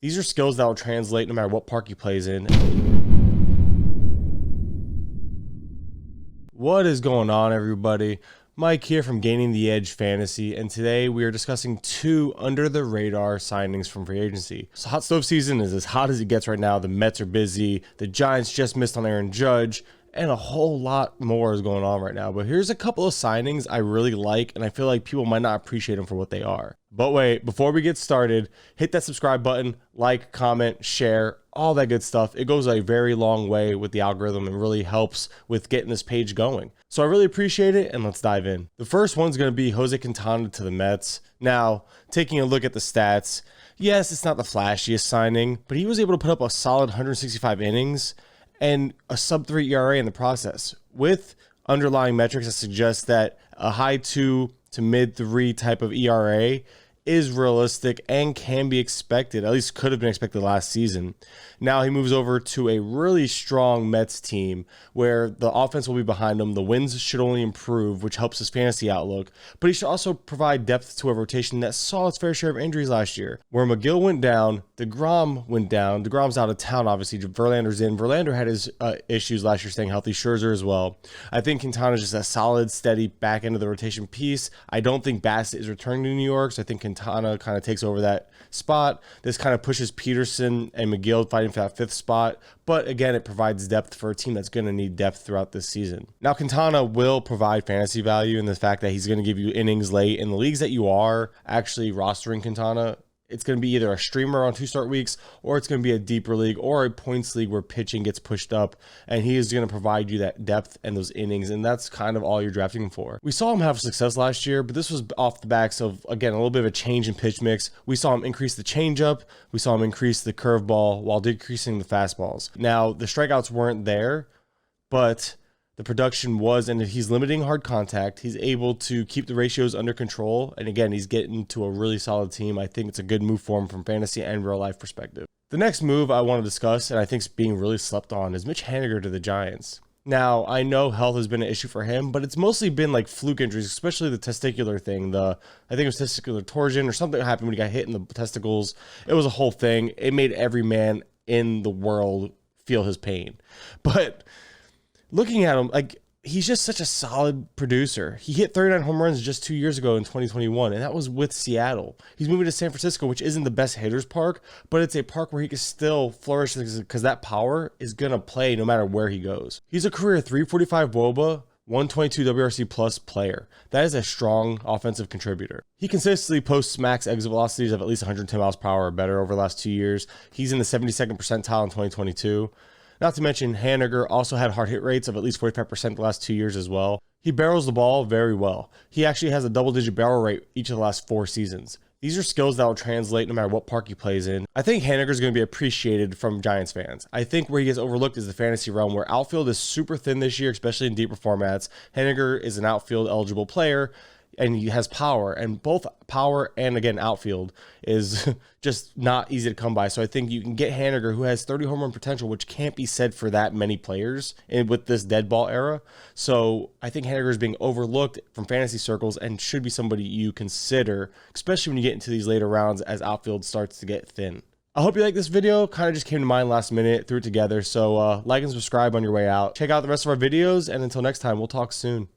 These are skills that will translate no matter what park he plays in. What is going on, everybody? Mike here from Gaining the Edge Fantasy, and today we are discussing two under-the-radar signings from free agency. So hot stove season is as hot as it gets right now. The Mets are busy, the Giants just missed on Aaron Judge, and a whole lot more is going on right now. But here's a couple of signings I really like, and I feel like people might not appreciate them for what they are. But wait, before we get started, hit that subscribe button, like, comment, share, all that good stuff. It goes a very long way with the algorithm and really helps with getting this page going. So I really appreciate it, and let's dive in. The first one's going to be Jose Quintana to the Mets. Now, taking a look at the stats, yes, it's not the flashiest signing, but he was able to put up a solid 165 innings and a sub-3 ERA in the process, with underlying metrics that suggest that a high 2 to mid-3 type of ERA is realistic and can be expected, at least could have been expected last season. Now he moves over to a really strong Mets team where the offense will be behind him. The wins should only improve, which helps his fantasy outlook, but he should also provide depth to a rotation that saw its fair share of injuries last year, where McGill went down, DeGrom went down. DeGrom's out of town, obviously. Verlander's in. Verlander had his issues last year staying healthy. Scherzer as well. I think Quintana's just a solid, steady back end of the rotation piece. I don't think Bassett is returning to New York, so I think Quintana kind of takes over that spot. This kind of pushes Peterson and McGill fighting for that fifth spot, but again, it provides depth for a team that's going to need depth throughout this season. Now, Quintana will provide fantasy value in the fact that he's going to give you innings late. In the leagues that you are actually rostering Quintana, it's going to be either a streamer on 2 start weeks, or it's going to be a deeper league or a points league where pitching gets pushed up, and he is going to provide you that depth and those innings, and that's kind of all you're drafting him for. We saw him have success last year, but this was off the backs of, again, a little bit of a change in pitch mix. We saw him increase the changeup, we saw him increase the curveball while decreasing the fastballs. Now, the strikeouts weren't there, but the production was, and if he's limiting hard contact, he's able to keep the ratios under control. And again, he's getting to a really solid team. I think it's a good move for him from fantasy and real life perspective. The next move I want to discuss, and I think is being really slept on, is Mitch Haniger to the Giants. Now, I know health has been an issue for him, but it's mostly been like fluke injuries, especially the testicular thing. I think it was testicular torsion or something happened when he got hit in the testicles. It was a whole thing. It made every man in the world feel his pain. But looking at him, like, he's just such a solid producer. He hit 39 home runs just 2 years ago in 2021, and that was with Seattle. He's moving to San Francisco, which isn't the best hitters park, but it's a park where he can still flourish because that power is going to play no matter where he goes. He's a career 345 WOBA, 122 WRC plus player. That is a strong offensive contributor. He consistently posts max exit velocities of at least 110 miles per hour or better over the last 2 years. He's in the 72nd percentile in 2022. Not to mention, Haniger also had hard hit rates of at least 45% the last 2 years as well. He barrels the ball very well. He actually has a double-digit barrel rate each of the last 4 seasons. These are skills that will translate no matter what park he plays in. I think Haniger is going to be appreciated from Giants fans. I think where he gets overlooked is the fantasy realm, where outfield is super thin this year, especially in deeper formats. Haniger is an outfield eligible player, and he has power, and both power and, again, outfield is just not easy to come by. So I think you can get Haniger, who has 30 home run potential, which can't be said for that many players with this dead ball era. So I think Haniger is being overlooked from fantasy circles and should be somebody you consider, especially when you get into these later rounds as outfield starts to get thin. I hope you like this video. Kind of just came to mind last minute, threw it together. So like and subscribe on your way out. Check out the rest of our videos, and until next time, we'll talk soon.